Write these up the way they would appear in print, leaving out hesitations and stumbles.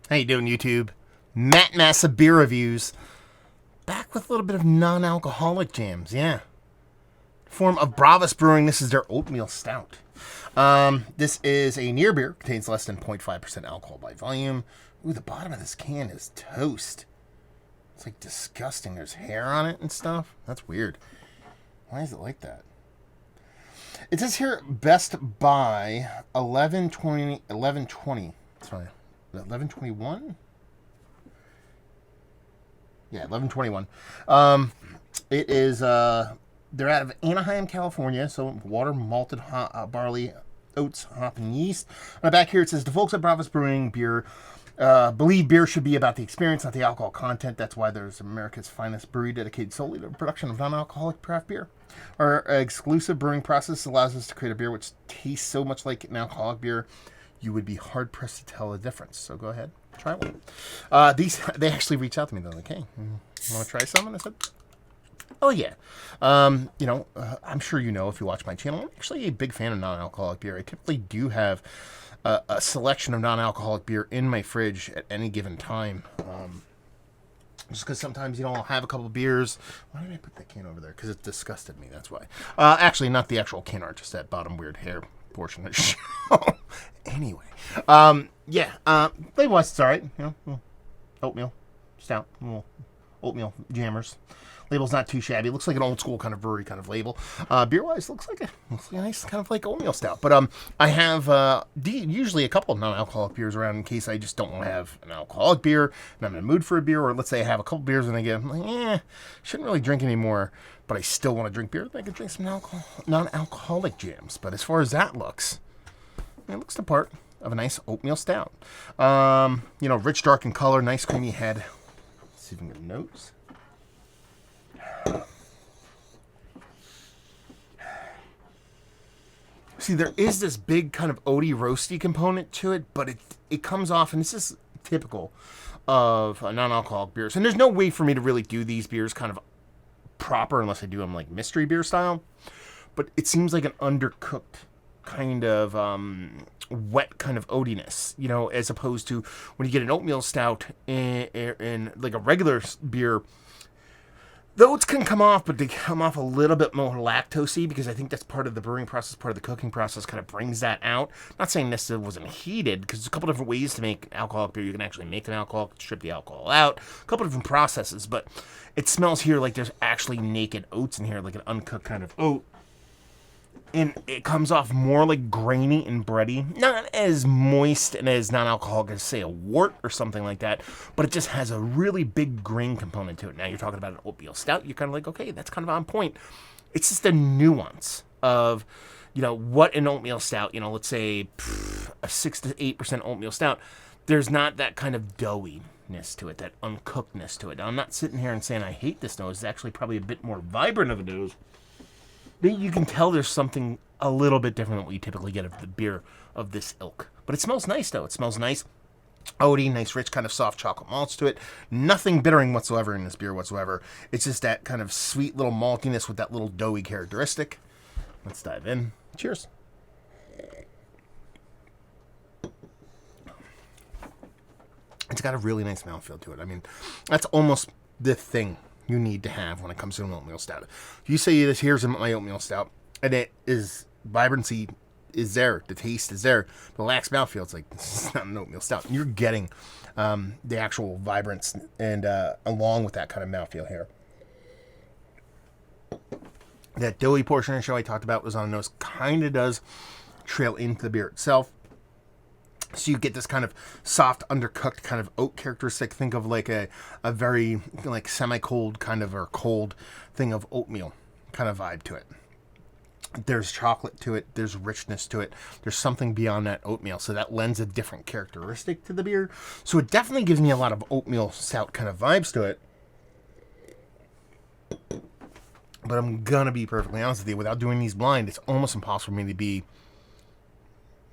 How you doing, YouTube? Matt Massa Beer Reviews. Back with a little bit of non-alcoholic jams, yeah. Form of Bravus Brewing. This is their Oatmeal Stout. This is a near beer. Contains less than 0.5% alcohol by volume. Ooh, the bottom of this can is toast. It's like disgusting. There's hair on it and stuff. That's weird. Why is it like that? It says here best by 1120. Sorry. 1121? Yeah, 1121. It is, they're out of Anaheim, California, so water, malted barley, oats, hop, and yeast. On the back here it says, the folks at Bravus Brewing beer believe beer should be about the experience, not the alcohol content. That's why there's America's finest brewery dedicated solely to the production of non-alcoholic craft beer. Our exclusive brewing process allows us to create a beer which tastes so much like an alcoholic beer, you would be hard-pressed to tell the difference. So go ahead, try one. They actually reached out to me. They're like, hey, want to try some? And I said, oh, yeah. I'm sure you know if you watch my channel, I'm actually a big fan of non-alcoholic beer. I typically do have a selection of non-alcoholic beer in my fridge at any given time. Just because sometimes, I'll have a couple of beers. Why did I put that can over there? Because it disgusted me, that's why. Actually, not the actual can art, just that bottom weird hair portion of the show. Anyway. Flavor-wise, it's alright. Oatmeal. Stout. Oatmeal jammers. Label's not too shabby. It looks like an old school kind of brewery kind of label. Beer-wise, looks like a nice kind of like oatmeal stout. But I have usually a couple of non-alcoholic beers around in case I just don't want to have an alcoholic beer and I'm in the mood for a beer. Or let's say I have a couple beers and I get, shouldn't really drink anymore, but I still want to drink beer. Then I could drink some non-alcoholic jams. But as far as that looks, it looks the part of a nice oatmeal stout. Rich, dark in color, nice creamy head. Let's see if we can get notes. See, there is this big kind of oaty, roasty component to it, but it comes off, and this is typical of non-alcoholic beers. And there's no way for me to really do these beers kind of proper unless I do them like mystery beer style. But it seems like an undercooked kind of wet kind of oatiness, as opposed to when you get an oatmeal stout in like a regular beer. The oats can come off, but they come off a little bit more lactosey because I think that's part of the brewing process, part of the cooking process kind of brings that out. Not saying this wasn't heated because there's a couple different ways to make alcoholic beer. You can actually make an alcohol, strip the alcohol out, a couple different processes, but it smells here like there's actually naked oats in here, like an uncooked kind of oat. And it comes off more like grainy and bready. Not as moist and as non-alcoholic as, say, a wort or something like that. But it just has a really big grain component to it. Now you're talking about an oatmeal stout. You're kind of like, okay, that's kind of on point. It's just a nuance of, what an oatmeal stout, let's say a 6 to 8% oatmeal stout. There's not that kind of doughiness to it, that uncookedness to it. Now, I'm not sitting here and saying I hate this nose. It's actually probably a bit more vibrant of a nose. You can tell there's something a little bit different than what you typically get of the beer of this ilk. But it smells nice, though. It smells nice. Oaty, nice, rich, kind of soft chocolate malts to it. Nothing bittering whatsoever in this beer whatsoever. It's just that kind of sweet little maltiness with that little doughy characteristic. Let's dive in. Cheers. It's got a really nice mouthfeel to it. I mean, that's almost the thing you need to have when it comes to an oatmeal stout. If you say this, here's my oatmeal stout, and it is vibrancy is there, the taste is there, the lax mouthfeel, it's like, this is not an oatmeal stout. You're getting the actual vibrance and along with that kind of mouthfeel here. That doughy portion of the show I talked about was on the nose, kind of does trail into the beer itself. So you get this kind of soft, undercooked kind of oat characteristic. Think of like a very like semi-cold kind of or cold thing of oatmeal kind of vibe to it. There's chocolate to it. There's richness to it. There's something beyond that oatmeal. So that lends a different characteristic to the beer. So it definitely gives me a lot of oatmeal stout kind of vibes to it. But I'm going to be perfectly honest with you. Without doing these blind, it's almost impossible for me to be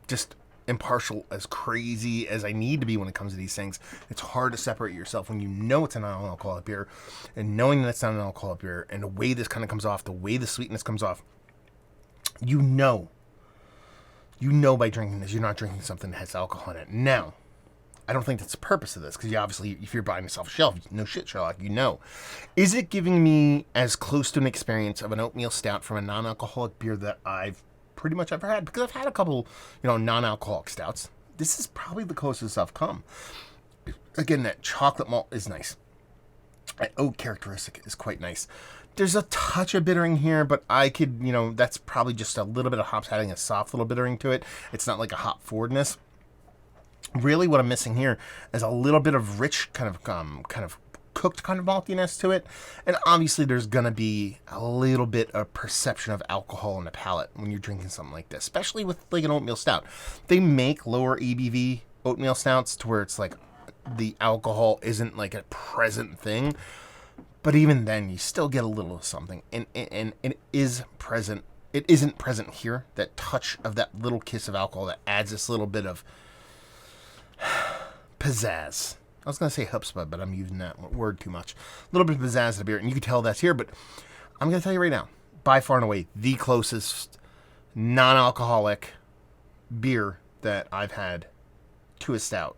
just impartial, as crazy as I need to be when it comes to these things. It's hard to separate yourself when you know it's a non-alcoholic beer, and knowing that it's not an alcoholic beer, and the way this kind of comes off, the way the sweetness comes off, you know by drinking this, you're not drinking something that has alcohol in it. Now, I don't think that's the purpose of this, because obviously, if you're buying yourself a shelf, no shit, Sherlock, you know. Is it giving me as close to an experience of an oatmeal stout from a non-alcoholic beer that I've pretty much ever had? Because I've had a couple, non-alcoholic stouts. This is probably the closest I've come. Again, that chocolate malt is nice. That oat characteristic is quite nice. There's a touch of bittering here, but I could, that's probably just a little bit of hops adding a soft little bittering to it. It's not like a hop forwardness. Really, what I'm missing here is a little bit of rich, kind of cooked kind of maltiness to it, and obviously there's gonna be a little bit of perception of alcohol in the palate when you're drinking something like this, especially with like an oatmeal stout. They make lower ABV oatmeal stouts to where it's like the alcohol isn't like a present thing, but even then you still get a little of something, and it is present. It isn't present here. That touch of that little kiss of alcohol that adds this little bit of pizzazz. I was going to say chutzpah, but I'm using that word too much. A little bit of pizzazz to the beer, and you can tell that's here, but I'm going to tell you right now, by far and away, the closest non-alcoholic beer that I've had to a stout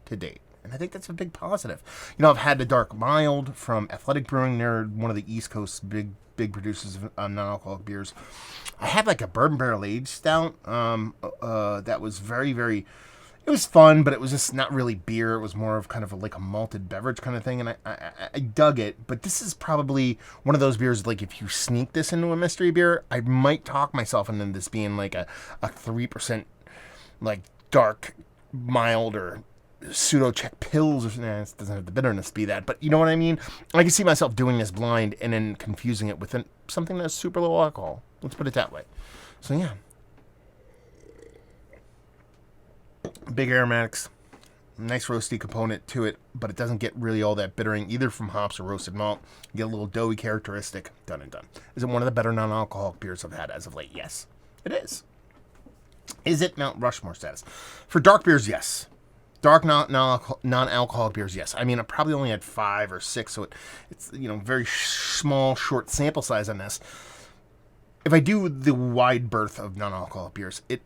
to date. And I think that's a big positive. I've had the Dark Mild from Athletic Brewing. They're one of the East Coast big producers of non-alcoholic beers. I had like a bourbon barrel aged stout that was very, very... It was fun, but it was just not really beer. It was more of kind of like a malted beverage kind of thing, and I dug it. But this is probably one of those beers, like if you sneak this into a mystery beer, I might talk myself into this being like a 3%, like dark, mild, or pseudo-Czech pills, or it doesn't have the bitterness to be that, but you know what I mean? I can see myself doing this blind and then confusing it with something that's super low alcohol. Let's put it that way. So yeah. Big aromatics, nice roasty component to it, but it doesn't get really all that bittering either from hops or roasted malt. You get a little doughy characteristic. Done and done. Is it one of the better non-alcoholic beers I've had as of late? Yes, it is. Is it Mount Rushmore status? For dark beers, yes. Dark non-alcoholic beers, yes. I mean, I probably only had 5 or 6, so it's very small, short sample size on this. If I do the wide berth of non-alcoholic beers, it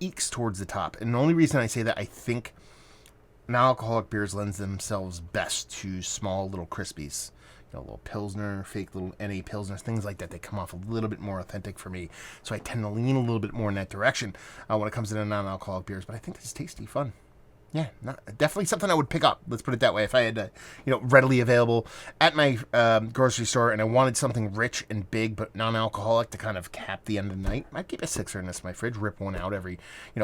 ekes towards the top. And the only reason I say that, I think non-alcoholic beers lends themselves best to small little crispies. Little Pilsner, fake little NA Pilsners, things like that. They come off a little bit more authentic for me. So I tend to lean a little bit more in that direction when it comes to the non-alcoholic beers. But I think this is tasty, fun. Yeah, definitely something I would pick up. Let's put it that way. If I had, readily available at my grocery store, and I wanted something rich and big but non-alcoholic to kind of cap the end of the night, I'd keep a 6er in this in my fridge, rip one out every,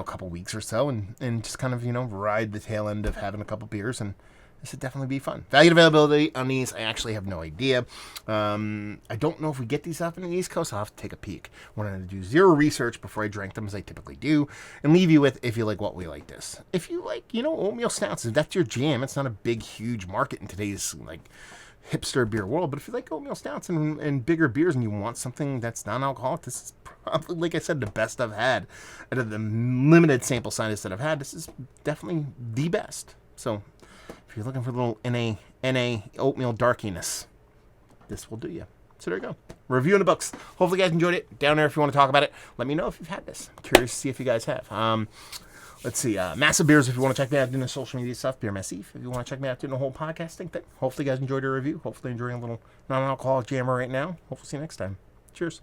couple weeks or so, and just kind of, ride the tail end of having a couple beers, and this would definitely be fun. Value and availability on these, I actually have no idea. I don't know if we get these up in the East Coast. I'll have to take a peek. Wanted to do zero research before I drank them, as I typically do, and leave you with, if you like what we like this. If you like, oatmeal stouts, if that's your jam, it's not a big, huge market in today's, hipster beer world, but if you like oatmeal stouts and bigger beers and you want something that's non-alcoholic, this is probably, like I said, the best I've had. Out of the limited sample size that I've had, this is definitely the best. So if you're looking for a little NA oatmeal darkiness, this will do you. So there you go. Review in the books. Hopefully you guys enjoyed it. Down there if you want to talk about it. Let me know if you've had this. I'm curious to see if you guys have. Let's see. Massive Beers if you want to check me out doing the social media stuff. Beer Massif if you want to check me out doing the whole podcasting thing. Hopefully you guys enjoyed the review. Hopefully enjoying a little non-alcoholic jammer right now. Hopefully see you next time. Cheers.